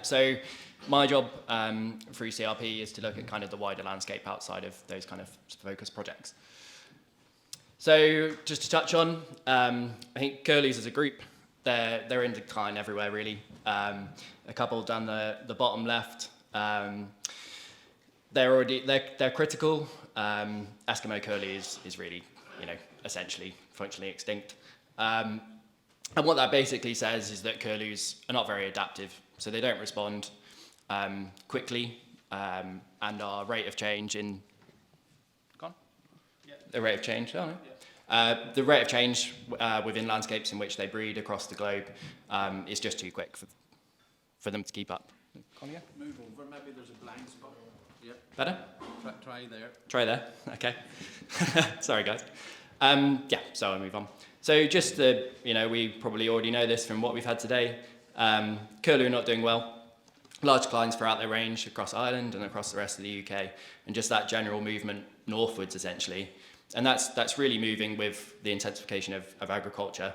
So my job through CRP is to look at kind of the wider landscape outside of those kind of focus projects. So just to touch on, I think Curlews as a group, they're in decline everywhere really. A couple down the bottom left, they're critical. Eskimo curlew is really, essentially functionally extinct. And what that basically says is that curlews are not very adaptive, so they don't respond quickly, and our rate of change in the rate of change. Oh, no. The rate of change within landscapes in which they breed across the globe is just too quick for them to keep up. Move over, maybe there's a blind spot. Yeah. Better? Try there. Try there, okay. Sorry guys. So I'll move on. So just we probably already know this from what we've had today. Curlew are not doing well. Large declines throughout their range across Ireland and across the rest of the UK, and just that general movement northwards essentially. And that's really moving with the intensification of agriculture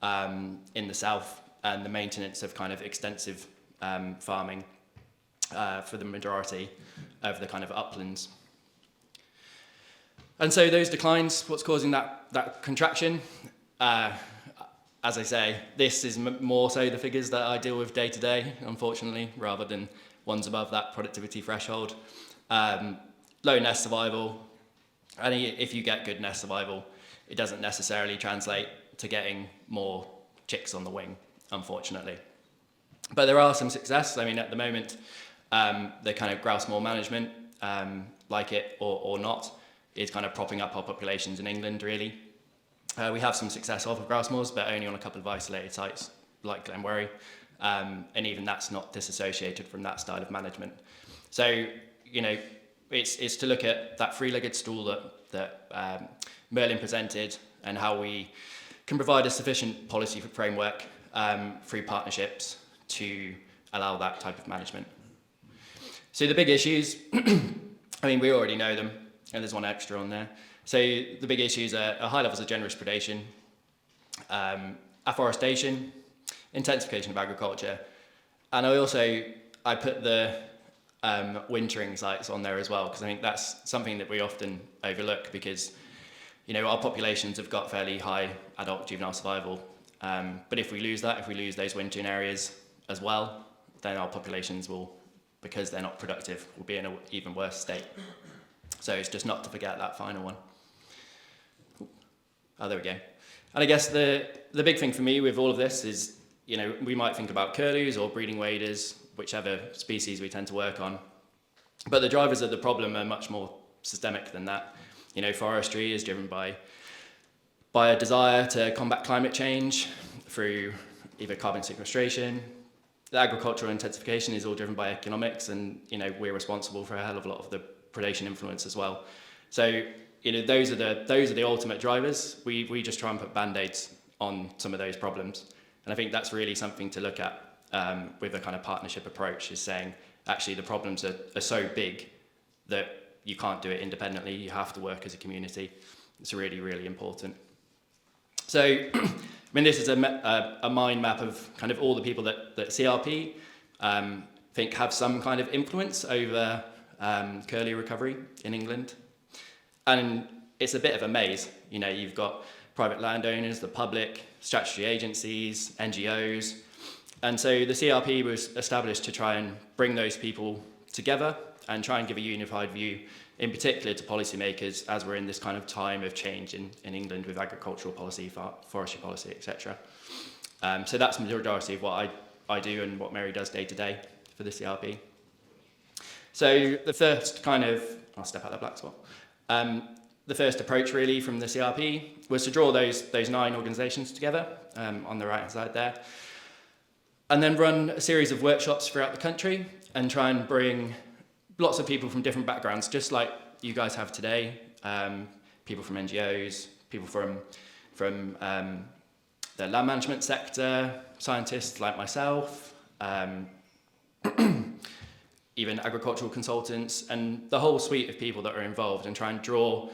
in the south and the maintenance of kind of extensive farming for the majority of the kind of uplands. And so those declines, what's causing that contraction? As I say, this is more so the figures that I deal with day to day, unfortunately, rather than ones above that productivity threshold. Low nest survival, and if you get good nest survival, it doesn't necessarily translate to getting more chicks on the wing, unfortunately. But there are some success. I mean, at the moment, the kind of grouse moor management, like it or not, is kind of propping up our populations in England, really. We have some success off of grouse moors, but only on a couple of isolated sites, like Glenworry, and even that's not disassociated from that style of management. So, it's to look at that three-legged stool that Merlin presented and how we can provide a sufficient policy framework through partnerships to allow that type of management. So the big issues, I mean, we already know them, and there's one extra on there. So the big issues are high levels of generous predation, afforestation, intensification of agriculture, and I put the wintering sites on there as well, because I think that's something that we often overlook, because our populations have got fairly high adult juvenile survival, but if we lose those wintering areas as well, then our populations will, because they're not productive, will be in an even worse state. So it's just not to forget that final one. Oh, there we go. And I guess the big thing for me with all of this is, we might think about curlews or breeding waders, whichever species we tend to work on. But the drivers of the problem are much more systemic than that. Forestry is driven by a desire to combat climate change through either carbon sequestration. The agricultural intensification is all driven by economics, and we're responsible for a hell of a lot of the predation influence as well. So those are the ultimate drivers. We just try and put band-aids on some of those problems, and I think that's really something to look at with a kind of partnership approach, is saying actually the problems are so big that you can't do it independently. You have to work as a community. It's really, really important. So, I mean, this is a mind map of kind of all the people that CRP think have some kind of influence over curlew recovery in England. And it's a bit of a maze. You've got private landowners, the public, statutory agencies, NGOs. And so the CRP was established to try and bring those people together and try and give a unified view, in particular to policymakers, as we're in this kind of time of change in England with agricultural policy, forestry policy, etc. So that's the majority of what I do and what Mary does day to day for the CRP. So the first I'll step out of the black spot. The first approach really from the CRP was to draw those 9 organisations together on the right hand side there, and then run a series of workshops throughout the country and try and bring lots of people from different backgrounds, just like you guys have today, people from NGOs, people from the land management sector, scientists like myself, even agricultural consultants, and the whole suite of people that are involved, and try and draw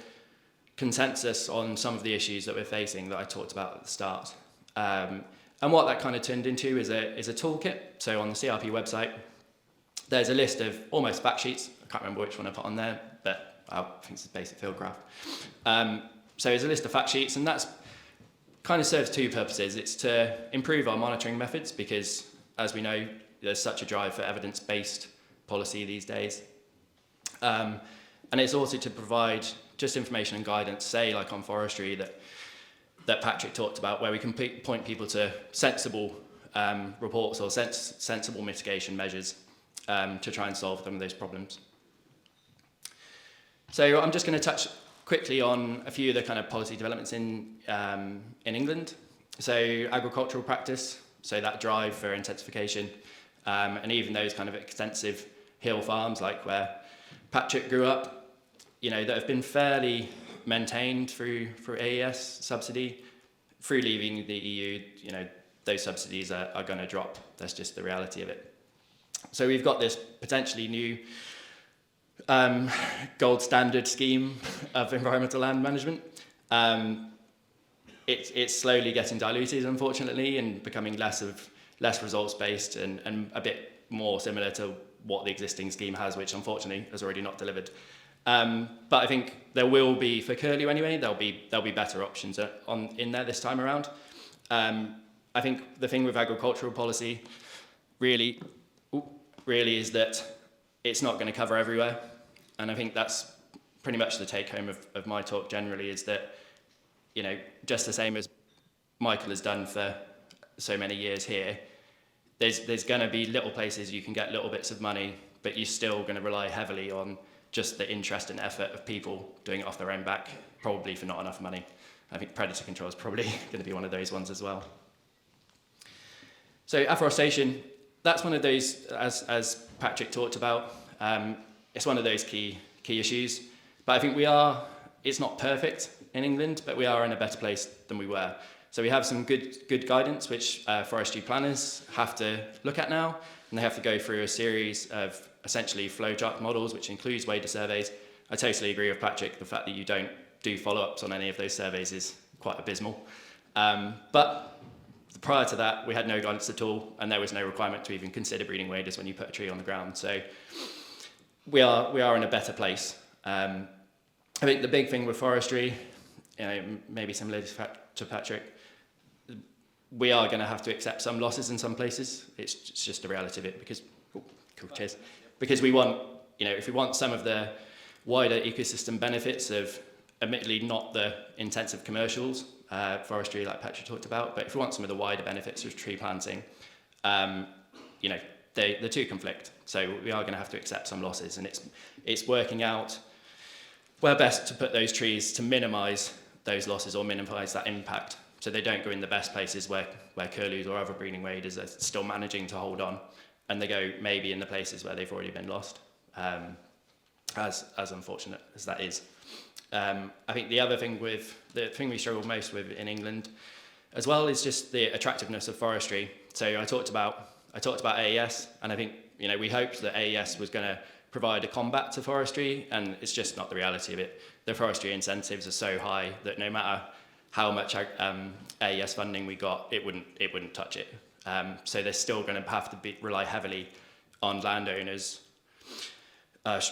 consensus on some of the issues that we're facing that I talked about at the start. And what that kind of turned into is a toolkit. So on the CRP website, there's a list of almost fact sheets. I can't remember which one I put on there, but I think it's a basic field graph. So there's a list of fact sheets, and that's kind of serves two purposes. It's to improve our monitoring methods because, as we know, there's such a drive for evidence-based policy these days. And it's also to provide just information and guidance, say like on forestry that Patrick talked about, where we can point people to sensible reports or sensible mitigation measures to try and solve some of those problems. So I'm just going to touch quickly on a few of the kind of policy developments in England. So agricultural practice, so that drive for intensification, and even those kind of extensive hill farms like where Patrick grew up, that have been fairly maintained through AES subsidy. Through leaving the EU, those subsidies are going to drop. That's just the reality of it. So we've got this potentially new gold standard scheme of environmental land management. It's slowly getting diluted, unfortunately, and becoming less results based and a bit more similar to what the existing scheme has, which unfortunately has already not delivered. But I think there will be, for Curlew anyway, there'll be better options in there this time around. I think the thing with agricultural policy really is that it's not going to cover everywhere. And I think that's pretty much the take home of my talk generally, is that, just the same as Michael has done for so many years here, there's going to be little places you can get little bits of money, but you're still going to rely heavily on just the interest and effort of people doing it off their own back, probably for not enough money. I think predator control is probably going to be one of those ones as well. So afforestation, that's one of those, as Patrick talked about, it's one of those key issues. But I think it's not perfect in England, but we are in a better place than we were. So we have some good guidance, which forestry planners have to look at now, and they have to go through a series of essentially flowchart models, which includes wader surveys. I totally agree with Patrick. The fact that you don't do follow-ups on any of those surveys is quite abysmal. But prior to that, we had no guidance at all, and there was no requirement to even consider breeding waders when you put a tree on the ground. So we are in a better place. I think the big thing with forestry, maybe similar to Patrick, we are going to have to accept some losses in some places. It's just the reality of it because, cheers. Because we want, if we want some of the wider ecosystem benefits of, admittedly not the intensive commercials, forestry like Patrick talked about, but if we want some of the wider benefits of tree planting, the two conflict. So we are going to have to accept some losses, and it's working out where best to put those trees to minimise those losses or minimise that impact, so they don't go in the best places where curlews or other breeding waders are still managing to hold on, and they go maybe in the places where they've already been lost, as unfortunate as that is. I think the thing we struggle most with in England as well is just the attractiveness of forestry. So I talked about AES, and I think we hoped that AES was going to provide a combat to forestry, and it's just not the reality of it. The forestry incentives are so high that no matter how much AES funding we got, it wouldn't touch it. So they're still going to have to rely heavily on landowners,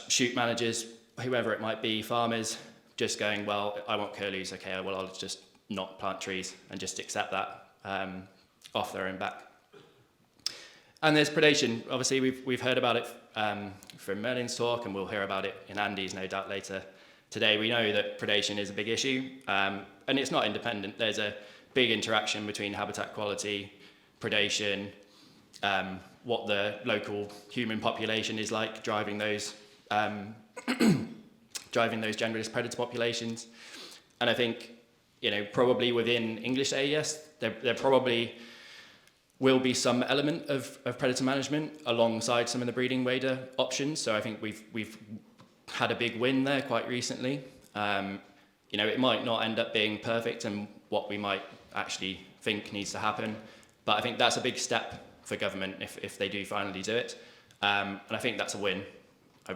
shoot managers, whoever it might be, farmers, just going, well, I want curlews, okay, well, I'll just not plant trees and just accept that off their own back. And there's predation. Obviously, we've heard about it from Merlin's talk, and we'll hear about it in Andy's, no doubt, later today. We know that predation is a big issue, and it's not independent. There's a big interaction between habitat quality, predation, what the local human population is like, driving those generalist predator populations. And I think, probably within English AES, there probably will be some element of predator management alongside some of the breeding wader options. So I think we've had a big win there quite recently. It might not end up being perfect and what we might actually think needs to happen, but I think that's a big step for government if they do finally do it. And I think that's a win.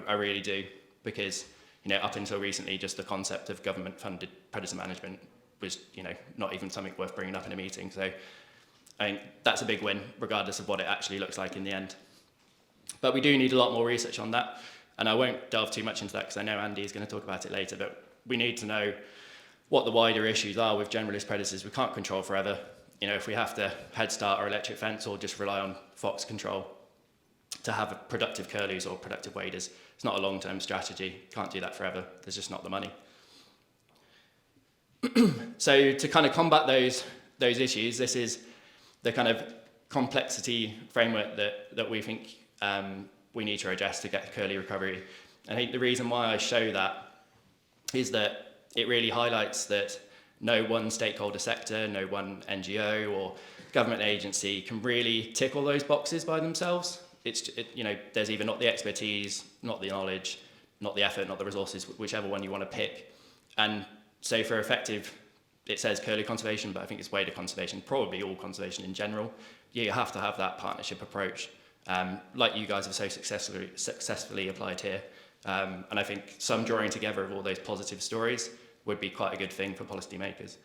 I really do, because up until recently, just the concept of government-funded predator management was not even something worth bringing up in a meeting. So I think that's a big win, regardless of what it actually looks like in the end. But we do need a lot more research on that, and I won't delve too much into that because I know Andy is going to talk about it later, but we need to know what the wider issues are with generalist predators. We can't control forever. You know, if we have to head start our electric fence or just rely on fox control to have productive curlews or productive waders, it's not a long-term strategy. Can't do that forever. There's just not the money. So to kind of combat those issues, this is the kind of complexity framework that we think we need to address to get curlew recovery. I think the reason why I show that is that it really highlights that no one stakeholder sector, no one NGO or government agency can really tick all those boxes by themselves. You know, there's either not the expertise, not the knowledge, not the effort, not the resources, whichever one you want to pick. And so for effective, it says curlew conservation, but I think it's wader conservation, probably all conservation in general. You have to have that partnership approach, like you guys have so successfully applied here. And I think some drawing together of all those positive stories would be quite a good thing for policymakers.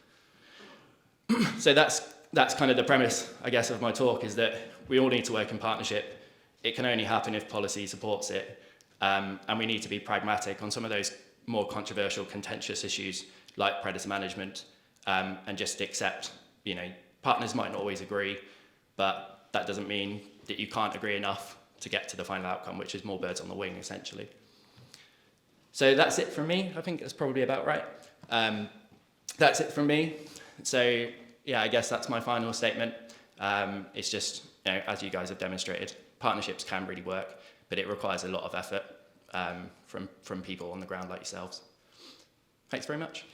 So that's kind of the premise, I guess, of my talk, is that we all need to work in partnership. It can only happen if policy supports it. And we need to be pragmatic on some of those more controversial, contentious issues like predator management, and just accept, you know, partners might not always agree, but that doesn't mean that you can't agree enough to get to the final outcome, which is more birds on the wing, essentially. So that's it from me. I think that's probably about right. That's it from me. So yeah, I guess that's my final statement. It's just, you know, as you guys have demonstrated, partnerships can really work, but it requires a lot of effort from people on the ground like yourselves. Thanks very much.